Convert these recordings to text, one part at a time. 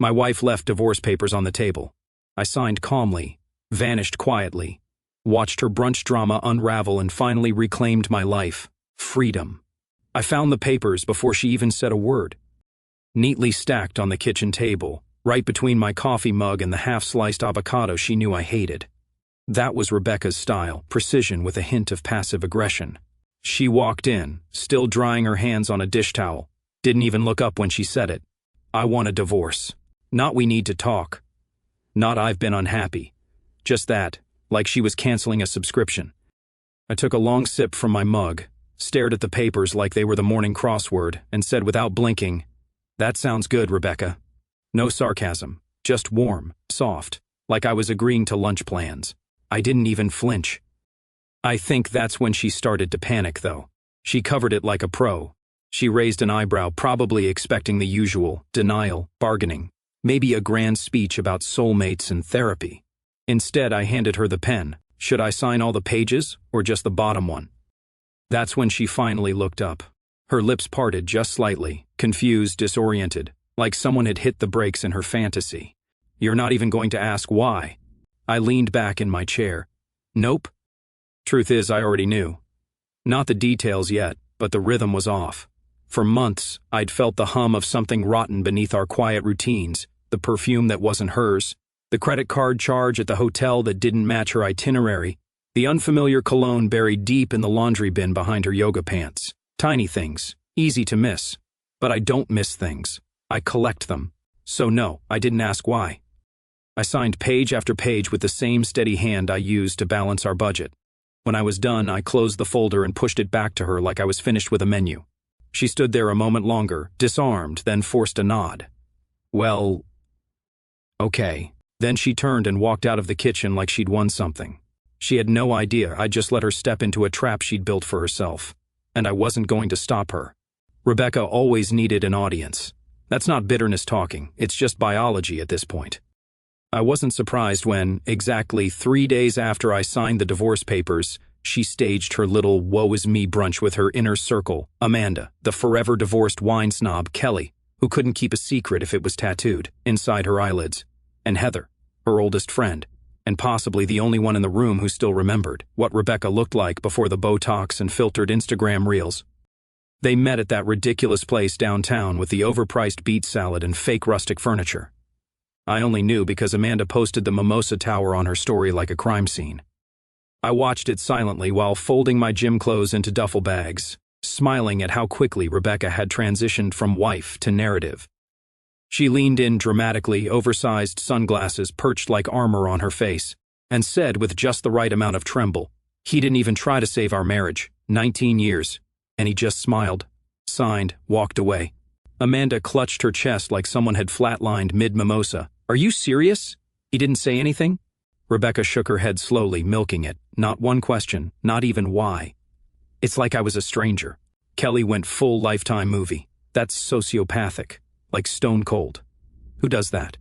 My wife left divorce papers on the table. I signed calmly, vanished quietly, watched her brunch drama unravel and finally reclaimed my life. Freedom. I found the papers before she even said a word. Neatly stacked on the kitchen table, right between my coffee mug and the half-sliced avocado she knew I hated. That was Rebecca's style, precision with a hint of passive aggression. She walked in, still drying her hands on a dish towel, didn't even look up when she said it. I want a divorce. Not we need to talk. Not I've been unhappy. Just that, like she was canceling a subscription. I took a long sip from my mug, stared at the papers like they were the morning crossword, and said without blinking, "That sounds good, Rebecca." No sarcasm, just warm, soft, like I was agreeing to lunch plans. I didn't even flinch. I think that's when she started to panic, though. She covered it like a pro. She raised an eyebrow, probably expecting the usual, denial, bargaining, maybe a grand speech about soulmates and therapy. Instead, I handed her the pen. Should I sign all the pages, or just the bottom one? That's when she finally looked up. Her lips parted just slightly, confused, disoriented, like someone had hit the brakes in her fantasy. "You're not even going to ask why?" I leaned back in my chair. "Nope." Truth is, I already knew. Not the details yet, but the rhythm was off. For months, I'd felt the hum of something rotten beneath our quiet routines, the perfume that wasn't hers, the credit card charge at the hotel that didn't match her itinerary, the unfamiliar cologne buried deep in the laundry bin behind her yoga pants. Tiny things, easy to miss. But I don't miss things. I collect them. So no, I didn't ask why. I signed page after page with the same steady hand I used to balance our budget. When I was done, I closed the folder and pushed it back to her like I was finished with a menu. She stood there a moment longer, disarmed, then forced a nod. "Well, okay." Then she turned and walked out of the kitchen like she'd won something. She had no idea I'd just let her step into a trap she'd built for herself. And I wasn't going to stop her. Rebecca always needed an audience. That's not bitterness talking, it's just biology at this point. I wasn't surprised when, exactly 3 days after I signed the divorce papers, she staged her little woe-is-me brunch with her inner circle, Amanda, the forever divorced wine snob, Kelly, who couldn't keep a secret if it was tattooed inside her eyelids, and Heather, her oldest friend, and possibly the only one in the room who still remembered what Rebecca looked like before the Botox and filtered Instagram reels. They met at that ridiculous place downtown with the overpriced beet salad and fake rustic furniture. I only knew because Amanda posted the mimosa tower on her story like a crime scene. I watched it silently while folding my gym clothes into duffel bags, smiling at how quickly Rebecca had transitioned from wife to narrative. She leaned in dramatically, oversized sunglasses perched like armor on her face, and said with just the right amount of tremble, "He didn't even try to save our marriage. 19 years. And he just smiled, signed, walked away." Amanda clutched her chest like someone had flatlined mid-mimosa. "Are you serious? He didn't say anything?" Rebecca shook her head slowly, milking it. Not one question, not even why. It's like I was a stranger. Kelly went full Lifetime movie. That's sociopathic. Like stone cold. Who does that?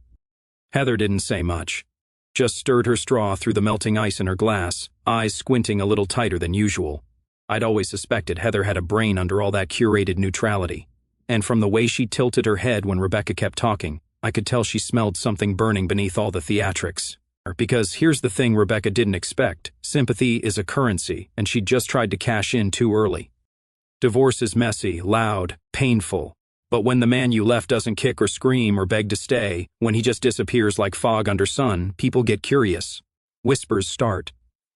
Heather didn't say much. Just stirred her straw through the melting ice in her glass, eyes squinting a little tighter than usual. I'd always suspected Heather had a brain under all that curated neutrality. And from the way she tilted her head when Rebecca kept talking, I could tell she smelled something burning beneath all the theatrics. Because here's the thing Rebecca didn't expect. Sympathy is a currency, and she'd just tried to cash in too early. Divorce is messy, loud, painful. But when the man you left doesn't kick or scream or beg to stay, when he just disappears like fog under sun, people get curious. Whispers start.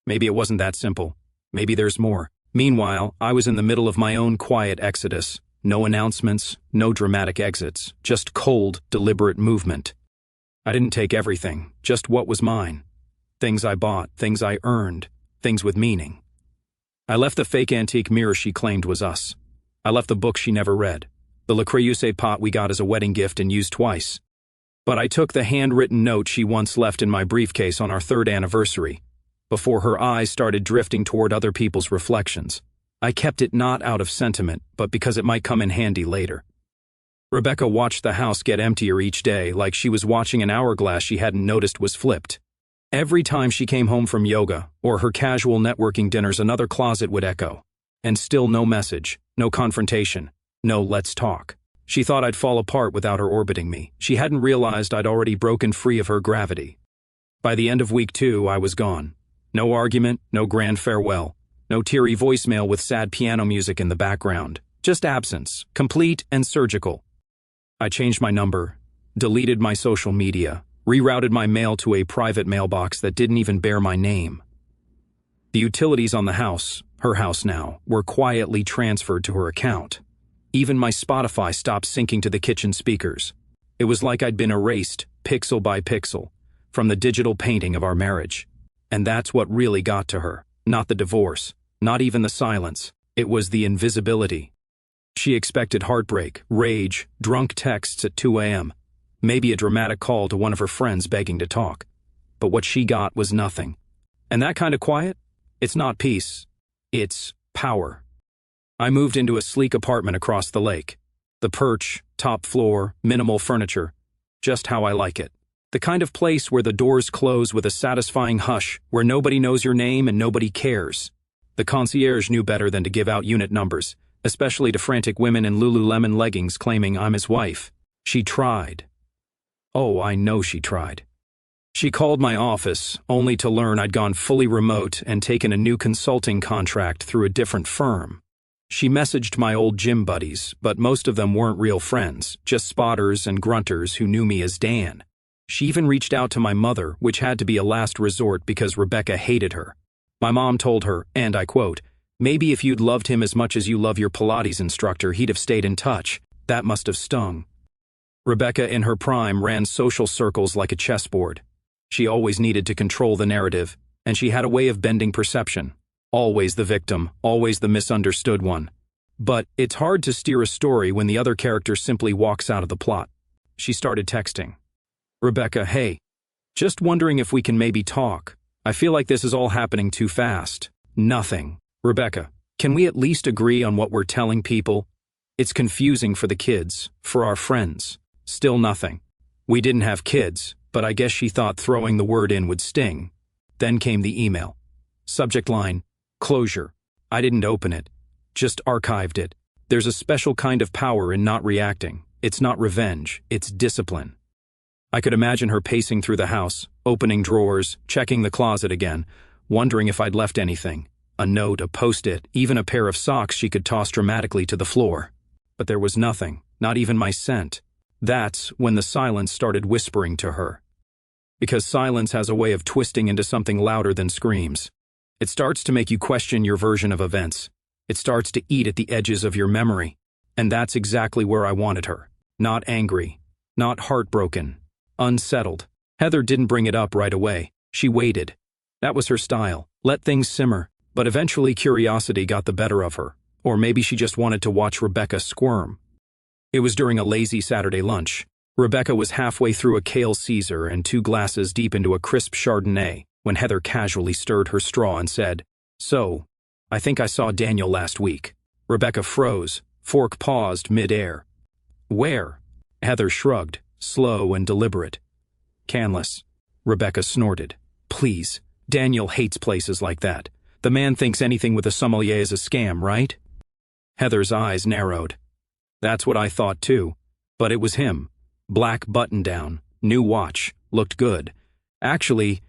Maybe it wasn't that simple. Maybe there's more. Meanwhile, I was in the middle of my own quiet exodus. No announcements, no dramatic exits, just cold, deliberate movement. I didn't take everything, just what was mine. Things I bought, things I earned, things with meaning. I left the fake antique mirror she claimed was us. I left the book she never read. The Le Creuset pot we got as a wedding gift and used twice. But I took the handwritten note she once left in my briefcase on our 3rd anniversary, before her eyes started drifting toward other people's reflections. I kept it not out of sentiment, but because it might come in handy later. Rebecca watched the house get emptier each day like she was watching an hourglass she hadn't noticed was flipped. Every time she came home from yoga or her casual networking dinners, another closet would echo. And still no message, no confrontation. No, let's talk. She thought I'd fall apart without her orbiting me. She hadn't realized I'd already broken free of her gravity. By the end of week 2, I was gone. No argument, no grand farewell, no teary voicemail with sad piano music in the background. Just absence, complete and surgical. I changed my number, deleted my social media, rerouted my mail to a private mailbox that didn't even bear my name. The utilities on the house, her house now, were quietly transferred to her account. Even my Spotify stopped syncing to the kitchen speakers. It was like I'd been erased, pixel by pixel, from the digital painting of our marriage. And that's what really got to her. Not the divorce, not even the silence. It was the invisibility. She expected heartbreak, rage, drunk texts at 2 a.m., maybe a dramatic call to one of her friends begging to talk. But what she got was nothing. And that kind of quiet? It's not peace. It's power. I moved into a sleek apartment across the lake. The perch, top floor, minimal furniture. Just how I like it. The kind of place where the doors close with a satisfying hush, where nobody knows your name and nobody cares. The concierge knew better than to give out unit numbers, especially to frantic women in Lululemon leggings claiming I'm his wife. She tried. Oh, I know she tried. She called my office, only to learn I'd gone fully remote and taken a new consulting contract through a different firm. She messaged my old gym buddies, but most of them weren't real friends, just spotters and grunters who knew me as Dan. She even reached out to my mother, which had to be a last resort because Rebecca hated her. My mom told her, and I quote, "Maybe if you'd loved him as much as you love your Pilates instructor, he'd have stayed in touch. That must have stung." Rebecca, in her prime, ran social circles like a chessboard. She always needed to control the narrative, and she had a way of bending perception. Always the victim, always the misunderstood one. But it's hard to steer a story when the other character simply walks out of the plot. She started texting. "Rebecca, hey. Just wondering if we can maybe talk. I feel like this is all happening too fast." Nothing. "Rebecca, can we at least agree on what we're telling people? It's confusing for the kids, for our friends." Still nothing. We didn't have kids, but I guess she thought throwing the word in would sting. Then came the email. Subject line, "Closure." I didn't open it, just archived it. There's a special kind of power in not reacting. It's not revenge, it's discipline. I could imagine her pacing through the house, opening drawers, checking the closet again, wondering if I'd left anything. A note, a post-it, even a pair of socks she could toss dramatically to the floor. But there was nothing, not even my scent. That's when the silence started whispering to her. Because silence has a way of twisting into something louder than screams. It starts to make you question your version of events. It starts to eat at the edges of your memory. And that's exactly where I wanted her. Not angry. Not heartbroken. Unsettled. Heather didn't bring it up right away. She waited. That was her style. Let things simmer. But eventually curiosity got the better of her. Or maybe she just wanted to watch Rebecca squirm. It was during a lazy Saturday lunch. Rebecca was halfway through a kale Caesar and 2 glasses deep into a crisp Chardonnay when Heather casually stirred her straw and said, "So, I think I saw Daniel last week." Rebecca froze, fork paused mid-air. "Where?" Heather shrugged, slow and deliberate. "Canless." Rebecca snorted. "Please, Daniel hates places like that. The man thinks anything with a sommelier is a scam, right?" Heather's eyes narrowed. "That's what I thought too. But it was him. Black button-down, new watch, looked good. Actually,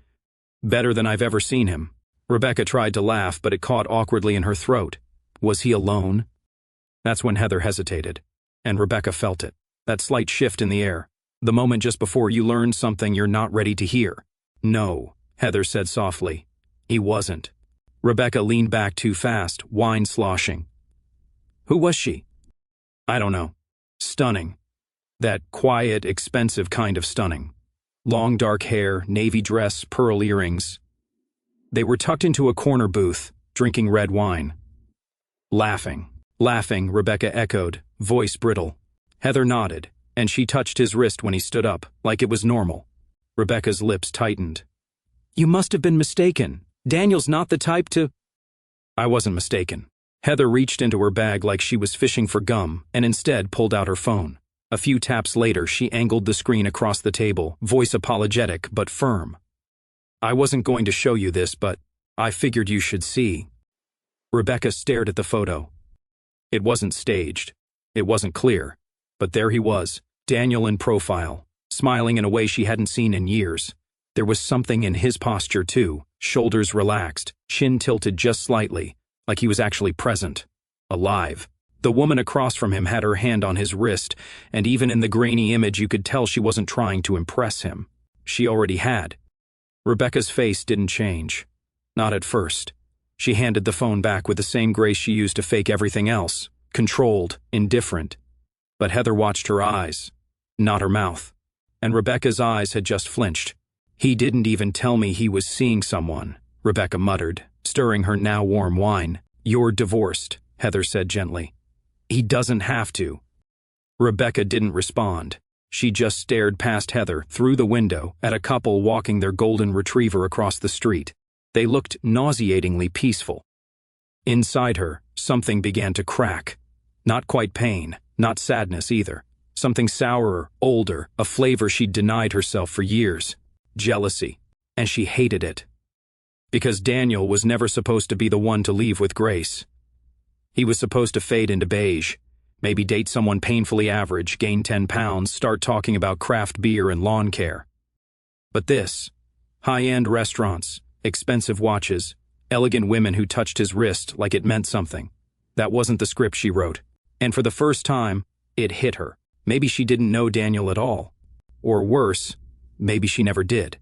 better than I've ever seen him." Rebecca tried to laugh, but it caught awkwardly in her throat. Was he alone? That's when Heather hesitated, and Rebecca felt it. That slight shift in the air. The moment just before you learn something you're not ready to hear. "No," Heather said softly. "He wasn't." Rebecca leaned back too fast, wine sloshing. "Who was she?" "I don't know. Stunning. That quiet, expensive kind of stunning. Long dark hair, navy dress, pearl earrings. They were tucked into a corner booth, drinking red wine. Laughing. Laughing, Rebecca echoed, voice brittle. Heather nodded, and she touched his wrist when he stood up, like it was normal. Rebecca's lips tightened. "You must have been mistaken. Daniel's not the type to—" I wasn't mistaken. Heather reached into her bag like she was fishing for gum, and instead pulled out her phone. A few taps later, she angled the screen across the table, voice apologetic but firm. "I wasn't going to show you this, but I figured you should see." Rebecca stared at the photo. It wasn't staged. It wasn't clear. But there he was, Daniel in profile, smiling in a way she hadn't seen in years. There was something in his posture too, shoulders relaxed, chin tilted just slightly, like he was actually present, alive. The woman across from him had her hand on his wrist, and even in the grainy image you could tell she wasn't trying to impress him. She already had. Rebecca's face didn't change. Not at first. She handed the phone back with the same grace she used to fake everything else, controlled, indifferent. But Heather watched her eyes, not her mouth. And Rebecca's eyes had just flinched. "He didn't even tell me he was seeing someone," Rebecca muttered, stirring her now warm wine. "You're divorced," Heather said gently. "He doesn't have to." Rebecca didn't respond. She just stared past Heather, through the window, at a couple walking their golden retriever across the street. They looked nauseatingly peaceful. Inside her, something began to crack. Not quite pain, not sadness either. Something sourer, older, a flavor she'd denied herself for years. Jealousy. And she hated it. Because Daniel was never supposed to be the one to leave with Grace. He was supposed to fade into beige, maybe date someone painfully average, gain 10 pounds, start talking about craft beer and lawn care. But this, high-end restaurants, expensive watches, elegant women who touched his wrist like it meant something. That wasn't the script she wrote. And for the first time, it hit her. Maybe she didn't know Daniel at all. Or worse, maybe she never did.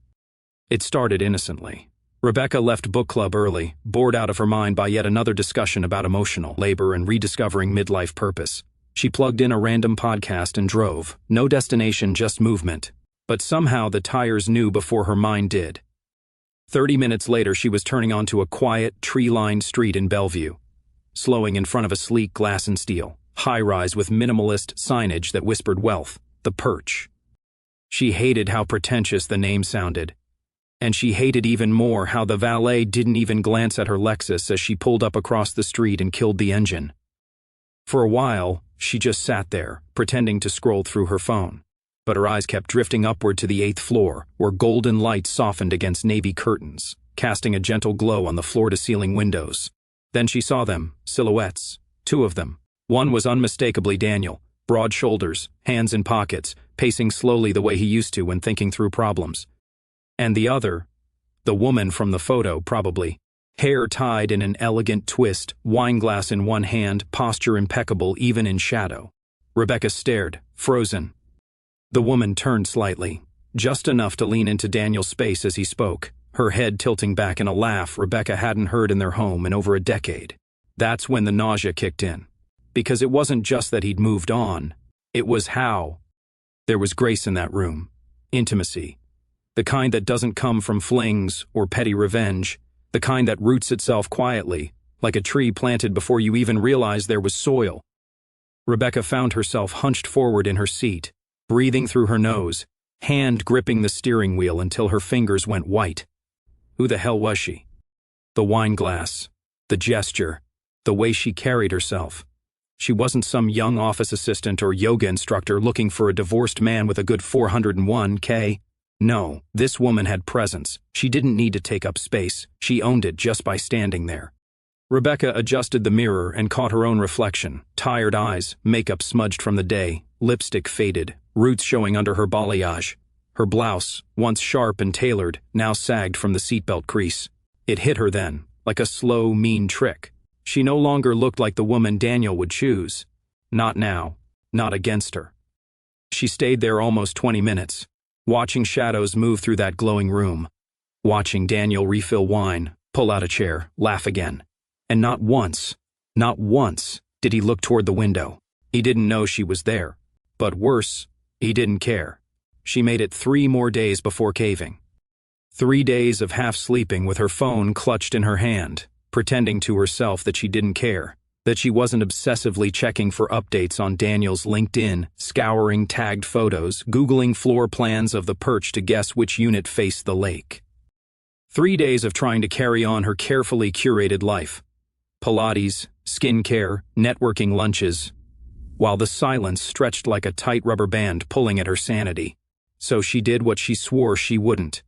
It started innocently. Rebecca left book club early, bored out of her mind by yet another discussion about emotional labor and rediscovering midlife purpose. She plugged in a random podcast and drove. No destination, just movement. But somehow the tires knew before her mind did. 30 minutes later, she was turning onto a quiet, tree-lined street in Bellevue, slowing in front of a sleek glass and steel high-rise with minimalist signage that whispered wealth, the Perch. She hated how pretentious the name sounded. And she hated even more how the valet didn't even glance at her Lexus as she pulled up across the street and killed the engine. For a while, she just sat there, pretending to scroll through her phone. But her eyes kept drifting upward to the 8th floor, where golden light softened against navy curtains, casting a gentle glow on the floor-to-ceiling windows. Then she saw them, silhouettes, 2 of them. One was unmistakably Daniel, broad shoulders, hands in pockets, pacing slowly the way he used to when thinking through problems. And the other, the woman from the photo probably, hair tied in an elegant twist, wine glass in one hand, posture impeccable even in shadow. Rebecca stared, frozen. The woman turned slightly, just enough to lean into Daniel's space as he spoke, her head tilting back in a laugh Rebecca hadn't heard in their home in over a decade. That's when the nausea kicked in. Because it wasn't just that he'd moved on, it was how. There was grace in that room. Intimacy. The kind that doesn't come from flings or petty revenge. The kind that roots itself quietly, like a tree planted before you even realize there was soil. Rebecca found herself hunched forward in her seat, breathing through her nose, hand gripping the steering wheel until her fingers went white. Who the hell was she? The wine glass, the gesture, the way she carried herself. She wasn't some young office assistant or yoga instructor looking for a divorced man with a good 401k. No, this woman had presence. She didn't need to take up space. She owned it just by standing there. Rebecca adjusted the mirror and caught her own reflection. Tired eyes, makeup smudged from the day, lipstick faded, roots showing under her balayage. Her blouse, once sharp and tailored, now sagged from the seatbelt crease. It hit her then, like a slow, mean trick. She no longer looked like the woman Daniel would choose. Not now. Not against her. She stayed there almost 20 minutes, watching shadows move through that glowing room, watching Daniel refill wine, pull out a chair, laugh again. And not once did he look toward the window. He didn't know she was there. But worse, he didn't care. She made it 3 more days before caving. 3 days of half sleeping with her phone clutched in her hand, pretending to herself that she didn't care, that she wasn't obsessively checking for updates on Daniel's LinkedIn, scouring tagged photos, Googling floor plans of the Perch to guess which unit faced the lake. 3 days of trying to carry on her carefully curated life. Pilates, skincare, networking lunches, while the silence stretched like a tight rubber band pulling at her sanity. So she did what she swore she wouldn't.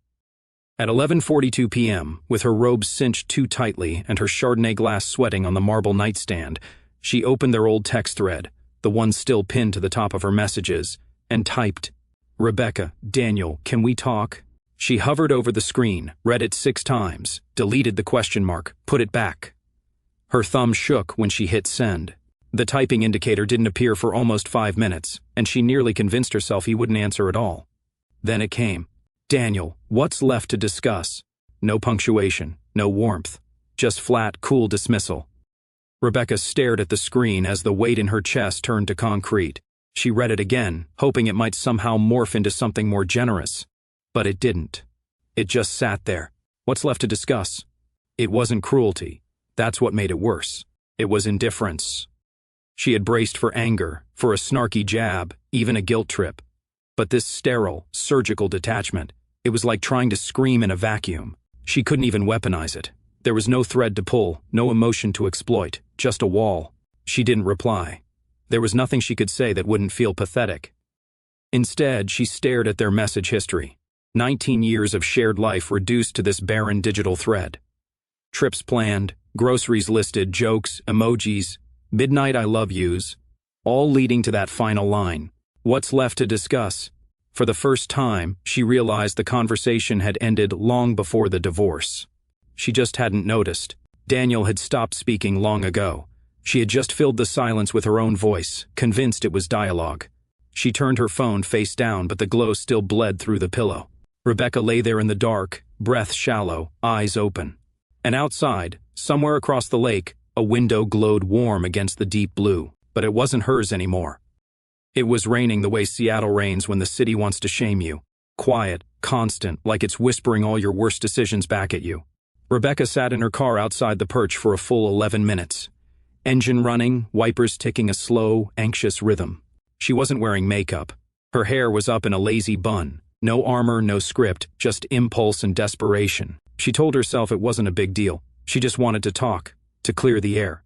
At 11:42 p.m., with her robes cinched too tightly and her Chardonnay glass sweating on the marble nightstand, she opened their old text thread, the one still pinned to the top of her messages, and typed, "Rebecca, Daniel, can we talk?" She hovered over the screen, read it 6 times, deleted the question mark, put it back. Her thumb shook when she hit send. The typing indicator didn't appear for almost 5 minutes, and she nearly convinced herself he wouldn't answer at all. Then it came. "Daniel, what's left to discuss?" No punctuation, no warmth, just flat, cool dismissal. Rebecca stared at the screen as the weight in her chest turned to concrete. She read it again, hoping it might somehow morph into something more generous. But it didn't. It just sat there. What's left to discuss? It wasn't cruelty. That's what made it worse. It was indifference. She had braced for anger, for a snarky jab, even a guilt trip. But this sterile, surgical detachment, it was like trying to scream in a vacuum. She couldn't even weaponize it. There was no thread to pull, no emotion to exploit, just a wall. She didn't reply. There was nothing she could say that wouldn't feel pathetic. Instead, she stared at their message history. 19 years of shared life reduced to this barren digital thread. Trips planned, groceries listed, jokes, emojis, midnight I love yous, all leading to that final line. What's left to discuss? For the first time, she realized the conversation had ended long before the divorce. She just hadn't noticed. Daniel had stopped speaking long ago. She had just filled the silence with her own voice, convinced it was dialogue. She turned her phone face down, but the glow still bled through the pillow. Rebecca lay there in the dark, breath shallow, eyes open. And outside, somewhere across the lake, a window glowed warm against the deep blue, but it wasn't hers anymore. It was raining the way Seattle rains when the city wants to shame you. Quiet, constant, like it's whispering all your worst decisions back at you. Rebecca sat in her car outside the perch for a full 11 minutes. Engine running, wipers ticking a slow, anxious rhythm. She wasn't wearing makeup. Her hair was up in a lazy bun. No armor, no script, just impulse and desperation. She told herself it wasn't a big deal. She just wanted to talk, to clear the air.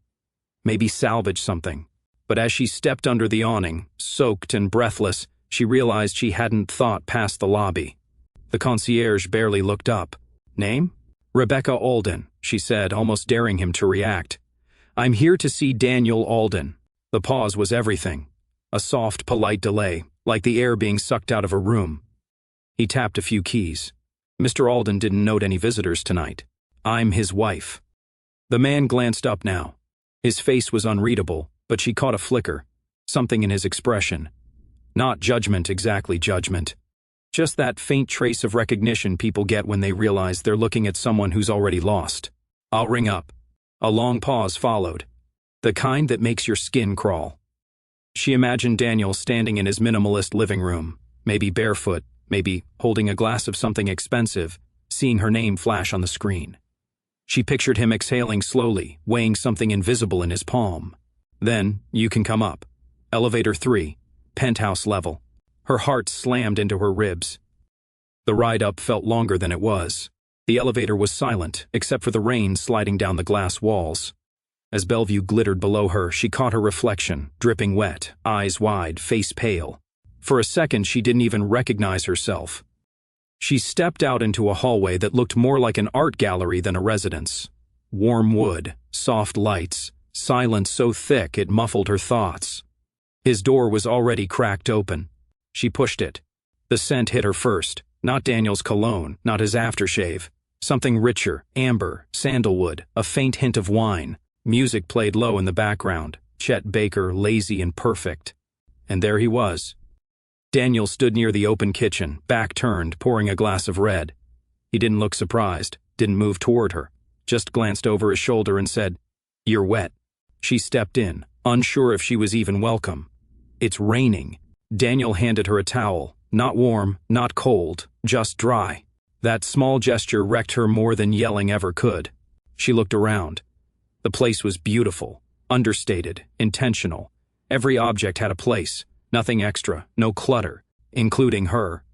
Maybe salvage something. But as she stepped under the awning, soaked and breathless, she realized she hadn't thought past the lobby. The concierge barely looked up. "Name?" "Rebecca Alden," she said, almost daring him to react. "I'm here to see Daniel Alden." The pause was everything. A soft, polite delay, like the air being sucked out of a room. He tapped a few keys. "Mr. Alden didn't note any visitors tonight. I'm his wife." The man glanced up now. His face was unreadable, but she caught a flicker, something in his expression. Not judgment, exactly judgment. Just that faint trace of recognition people get when they realize they're looking at someone who's already lost. "I'll ring up." A long pause followed. The kind that makes your skin crawl. She imagined Daniel standing in his minimalist living room, maybe barefoot, maybe holding a glass of something expensive, seeing her name flash on the screen. She pictured him exhaling slowly, weighing something invisible in his palm. Then, "You can come up. Elevator 3, penthouse level." Her heart slammed into her ribs. The ride up felt longer than it was. The elevator was silent, except for the rain sliding down the glass walls. As Bellevue glittered below her, she caught her reflection, dripping wet, eyes wide, face pale. For a second, she didn't even recognize herself. She stepped out into a hallway that looked more like an art gallery than a residence. Warm wood, soft lights, silence so thick it muffled her thoughts. His door was already cracked open. She pushed it. The scent hit her first, not Daniel's cologne, not his aftershave. Something richer, amber, sandalwood, a faint hint of wine. Music played low in the background, Chet Baker, lazy and perfect. And there he was. Daniel stood near the open kitchen, back turned, pouring a glass of red. He didn't look surprised, didn't move toward her, just glanced over his shoulder and said, "You're wet." She stepped in, unsure if she was even welcome. "It's raining." Daniel handed her a towel, not warm, not cold, just dry. That small gesture wrecked her more than yelling ever could. She looked around. The place was beautiful, understated, intentional. Every object had a place, nothing extra, no clutter, including her.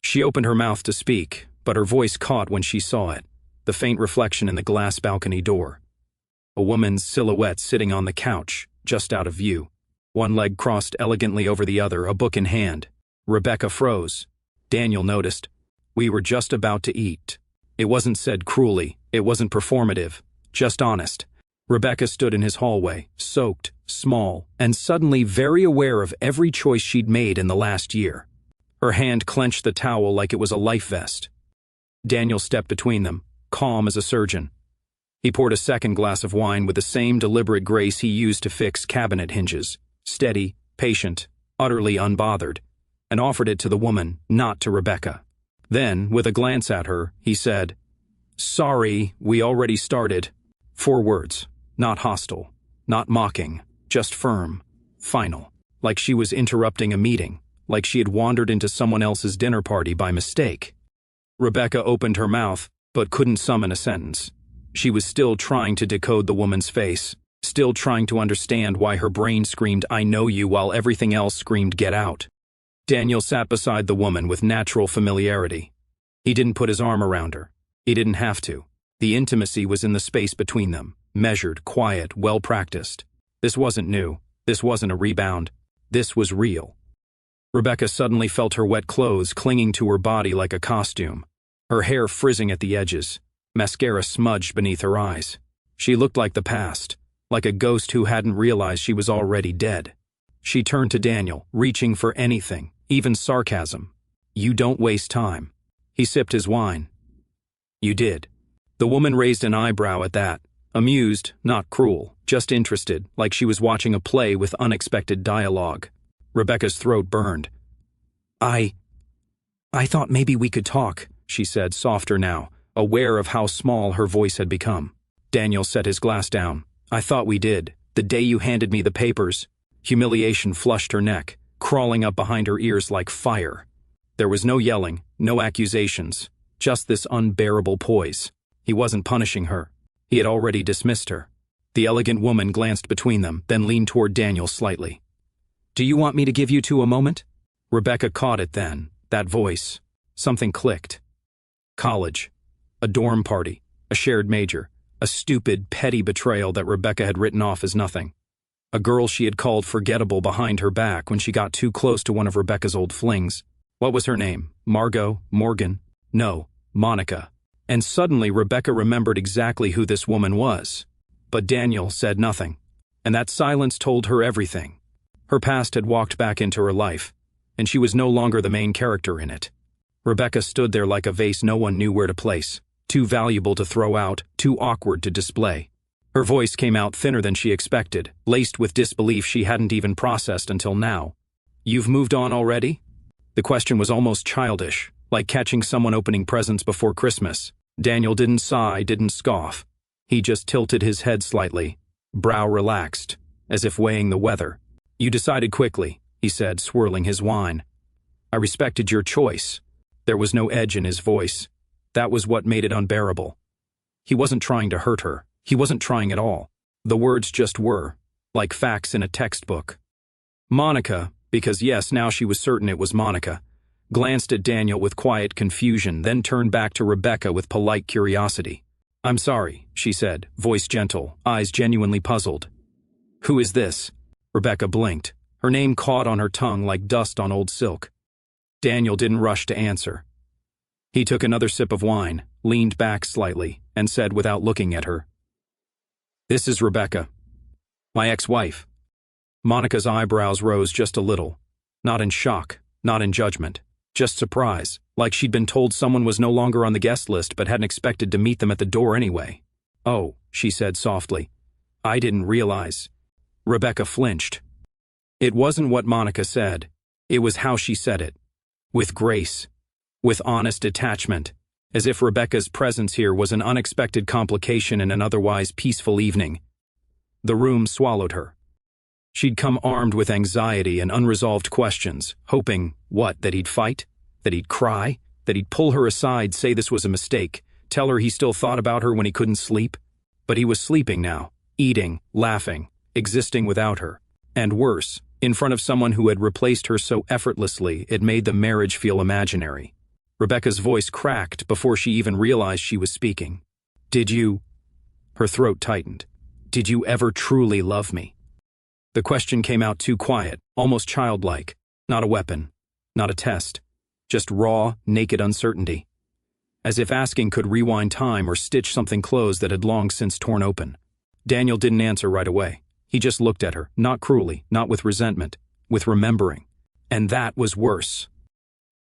She opened her mouth to speak, but her voice caught when she saw it, the faint reflection in the glass balcony door. A woman's silhouette sitting on the couch, just out of view. One leg crossed elegantly over the other, a book in hand. Rebecca froze. Daniel noticed. "We were just about to eat." It wasn't said cruelly, it wasn't performative, just honest. Rebecca stood in his hallway, soaked, small, and suddenly very aware of every choice she'd made in the last year. Her hand clenched the towel like it was a life vest. Daniel stepped between them, calm as a surgeon. He poured a second glass of wine with the same deliberate grace he used to fix cabinet hinges, steady, patient, utterly unbothered, and offered it to the woman, not to Rebecca. Then, with a glance at her, he said, "Sorry, we already started." 4 words. Not hostile, not mocking, just firm, final. Like she was interrupting a meeting, like she had wandered into someone else's dinner party by mistake. Rebecca opened her mouth, but couldn't summon a sentence. She was still trying to decode the woman's face, still trying to understand why her brain screamed, "I know you," while everything else screamed, "Get out." Daniel sat beside the woman with natural familiarity. He didn't put his arm around her. He didn't have to. The intimacy was in the space between them, measured, quiet, well-practiced. This wasn't new. This wasn't a rebound. This was real. Rebecca suddenly felt her wet clothes clinging to her body like a costume, her hair frizzing at the edges, mascara smudged beneath her eyes. She looked like the past, like a ghost who hadn't realized she was already dead. She turned to Daniel, reaching for anything, even sarcasm. "You don't waste time." He sipped his wine. "You did." The woman raised an eyebrow at that, amused, not cruel, just interested, like she was watching a play with unexpected dialogue. Rebecca's throat burned. I thought maybe we could talk," she said, softer now, aware of how small her voice had become. Daniel set his glass down. "I thought we did. The day you handed me the papers." Humiliation flushed her neck, crawling up behind her ears like fire. There was no yelling, no accusations, just this unbearable poise. He wasn't punishing her. He had already dismissed her. The elegant woman glanced between them, then leaned toward Daniel slightly. "Do you want me to give you 2 a moment?" Rebecca caught it then, that voice. Something clicked. College. A dorm party. A shared major. A stupid, petty betrayal that Rebecca had written off as nothing. A girl she had called forgettable behind her back when she got too close to one of Rebecca's old flings. What was her name? Margot? Morgan? No, Monica. And suddenly Rebecca remembered exactly who this woman was. But Daniel said nothing. And that silence told her everything. Her past had walked back into her life, and she was no longer the main character in it. Rebecca stood there like a vase no one knew where to place, too valuable to throw out, too awkward to display. Her voice came out thinner than she expected, laced with disbelief she hadn't even processed until now. "You've moved on already?" The question was almost childish, like catching someone opening presents before Christmas. Daniel didn't sigh, didn't scoff. He just tilted his head slightly, brow relaxed, as if weighing the weather. "You decided quickly," he said, swirling his wine. "I respected your choice." There was no edge in his voice. That was what made it unbearable. He wasn't trying to hurt her. He wasn't trying at all. The words just were, like facts in a textbook. Monica, because yes, now she was certain it was Monica, glanced at Daniel with quiet confusion, then turned back to Rebecca with polite curiosity. "I'm sorry," she said, voice gentle, eyes genuinely puzzled. "Who is this?" Rebecca blinked. Her name caught on her tongue like dust on old silk. Daniel didn't rush to answer. He took another sip of wine, leaned back slightly, and said without looking at her, "This is Rebecca, my ex-wife." Monica's eyebrows rose just a little, not in shock, not in judgment, just surprise, like she'd been told someone was no longer on the guest list but hadn't expected to meet them at the door anyway. "Oh," she said softly, "I didn't realize." Rebecca flinched. It wasn't what Monica said, it was how she said it. With grace, with honest detachment, as if Rebecca's presence here was an unexpected complication in an otherwise peaceful evening. The room swallowed her. She'd come armed with anxiety and unresolved questions, hoping, what, that he'd fight? That he'd cry? That he'd pull her aside, say this was a mistake, tell her he still thought about her when he couldn't sleep? But he was sleeping now, eating, laughing, existing without her. And worse, in front of someone who had replaced her so effortlessly it made the marriage feel imaginary. Rebecca's voice cracked before she even realized she was speaking. "Did you?" Her throat tightened. "Did you ever truly love me?" The question came out too quiet, almost childlike. Not a weapon, not a test, just raw, naked uncertainty. As if asking could rewind time or stitch something closed that had long since torn open. Daniel didn't answer right away. He just looked at her, not cruelly, not with resentment, with remembering. And that was worse.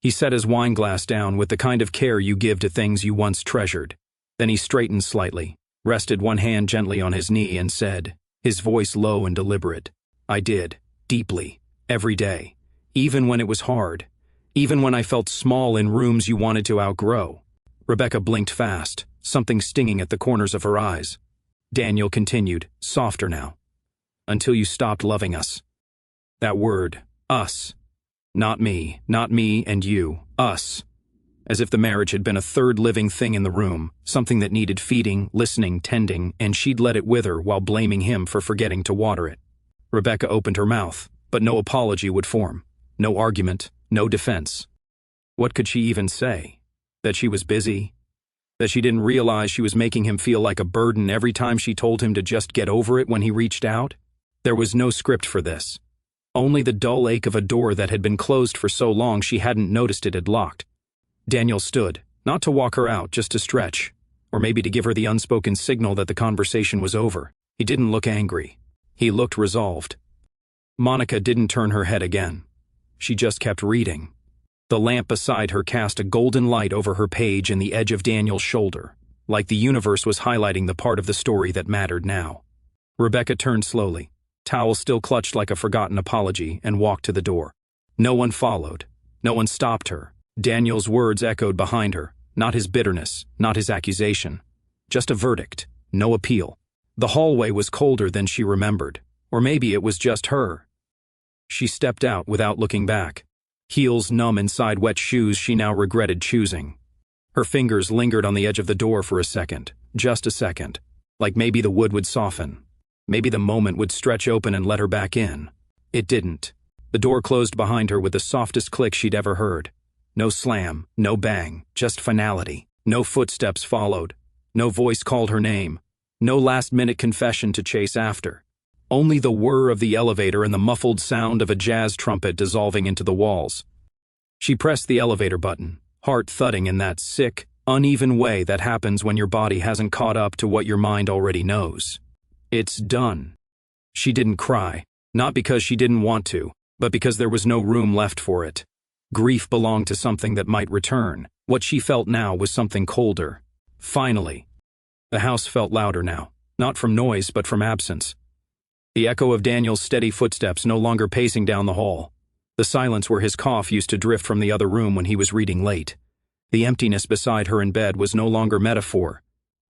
He set his wine glass down with the kind of care you give to things you once treasured. Then he straightened slightly, rested one hand gently on his knee and said, his voice low and deliberate, I did, deeply, every day, even when it was hard, even when I felt small in rooms you wanted to outgrow. Rebecca blinked fast, something stinging at the corners of her eyes. Daniel continued, softer now. Until you stopped loving us. That word, us. Not me and you, us. As if the marriage had been a third living thing in the room, something that needed feeding, listening, tending, and she'd let it wither while blaming him for forgetting to water it. Rebecca opened her mouth, but no apology would form. No argument, no defense. What could she even say? That she was busy? That she didn't realize she was making him feel like a burden every time she told him to just get over it when he reached out? There was no script for this. Only the dull ache of a door that had been closed for so long she hadn't noticed it had locked. Daniel stood, not to walk her out, just to stretch, or maybe to give her the unspoken signal that the conversation was over. He didn't look angry. He looked resolved. Monica didn't turn her head again. She just kept reading. The lamp beside her cast a golden light over her page and the edge of Daniel's shoulder, like the universe was highlighting the part of the story that mattered now. Rebecca turned slowly, towel still clutched like a forgotten apology, and walked to the door. No one followed. No one stopped her. Daniel's words echoed behind her, not his bitterness, not his accusation. Just a verdict, no appeal. The hallway was colder than she remembered, or maybe it was just her. She stepped out without looking back, heels numb inside wet shoes she now regretted choosing. Her fingers lingered on the edge of the door for a second, just a second, like maybe the wood would soften. Maybe the moment would stretch open and let her back in. It didn't. The door closed behind her with the softest click she'd ever heard. No slam, no bang, just finality. No footsteps followed. No voice called her name. No last-minute confession to chase after. Only the whir of the elevator and the muffled sound of a jazz trumpet dissolving into the walls. She pressed the elevator button, heart thudding in that sick, uneven way that happens when your body hasn't caught up to what your mind already knows. It's done. She didn't cry, not because she didn't want to, but because there was no room left for it. Grief belonged to something that might return. What she felt now was something colder. Finally. The house felt louder now, not from noise but from absence. The echo of Daniel's steady footsteps no longer pacing down the hall. The silence where his cough used to drift from the other room when he was reading late. The emptiness beside her in bed was no longer metaphor.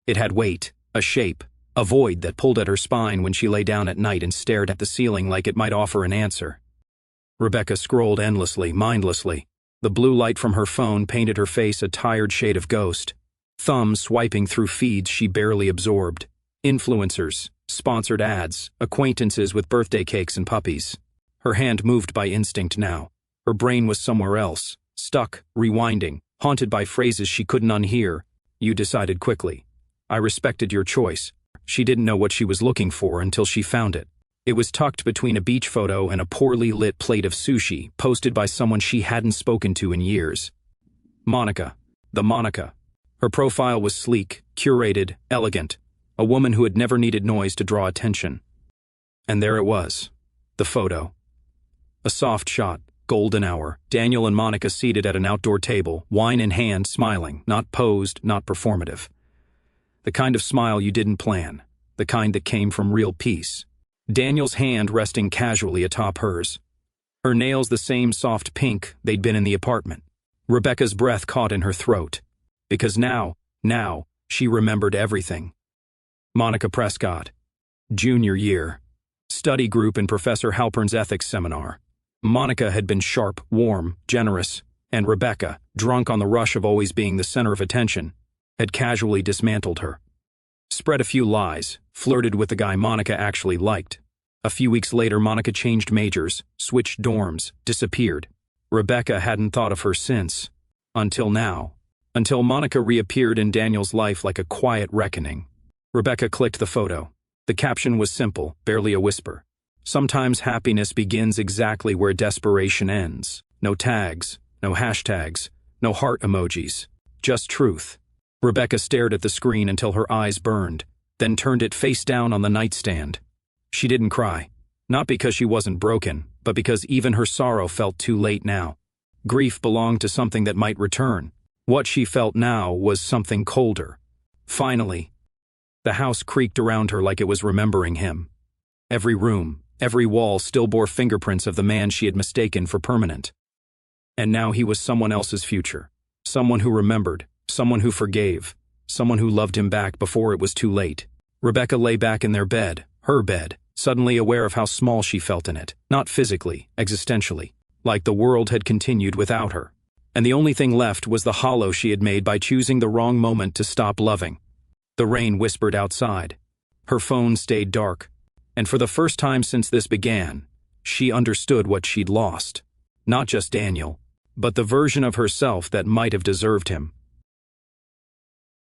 It had weight, a shape. A void that pulled at her spine when she lay down at night and stared at the ceiling like it might offer an answer. Rebecca scrolled endlessly, mindlessly. The blue light from her phone painted her face a tired shade of ghost. Thumb swiping through feeds she barely absorbed. Influencers, sponsored ads, acquaintances with birthday cakes and puppies. Her hand moved by instinct now. Her brain was somewhere else, stuck, rewinding, haunted by phrases she couldn't unhear. You decided quickly. I respected your choice. She didn't know what she was looking for until she found it. It was tucked between a beach photo and a poorly lit plate of sushi posted by someone she hadn't spoken to in years. Monica. The Monica. Her profile was sleek, curated, elegant. A woman who had never needed noise to draw attention. And there it was. The photo. A soft shot, golden hour. Daniel and Monica seated at an outdoor table, wine in hand, smiling, not posed, not performative. The kind of smile you didn't plan, the kind that came from real peace. Daniel's hand resting casually atop hers. Her nails the same soft pink they'd been in the apartment. Rebecca's breath caught in her throat. Because now, she remembered everything. Monica Prescott. Junior year. Study group in Professor Halpern's ethics seminar. Monica had been sharp, warm, generous, and Rebecca, drunk on the rush of always being the center of attention, had casually dismantled her. Spread a few lies, flirted with the guy Monica actually liked. A few weeks later, Monica changed majors, switched dorms, disappeared. Rebecca hadn't thought of her since. Until now. Until Monica reappeared in Daniel's life like a quiet reckoning. Rebecca clicked the photo. The caption was simple, barely a whisper. Sometimes happiness begins exactly where desperation ends. No tags, no hashtags, no heart emojis. Just truth. Rebecca stared at the screen until her eyes burned. then turned it face down on the nightstand. She didn't cry, not because she wasn't broken, but because even her sorrow felt too late now. Grief belonged to something that might return. What she felt now was something colder. Finally, the house creaked around her like it was remembering him. Every room, every wall still bore fingerprints of the man she had mistaken for permanent. And now he was someone else's future. Someone who remembered, someone who forgave, someone who loved him back before it was too late. Rebecca lay back in their bed, her bed, suddenly aware of how small she felt in it, not physically, existentially, like the world had continued without her. And the only thing left was the hollow she had made by choosing the wrong moment to stop loving. The rain whispered outside. Her phone stayed dark. And for the first time since this began, she understood what she'd lost. Not just Daniel, but the version of herself that might have deserved him.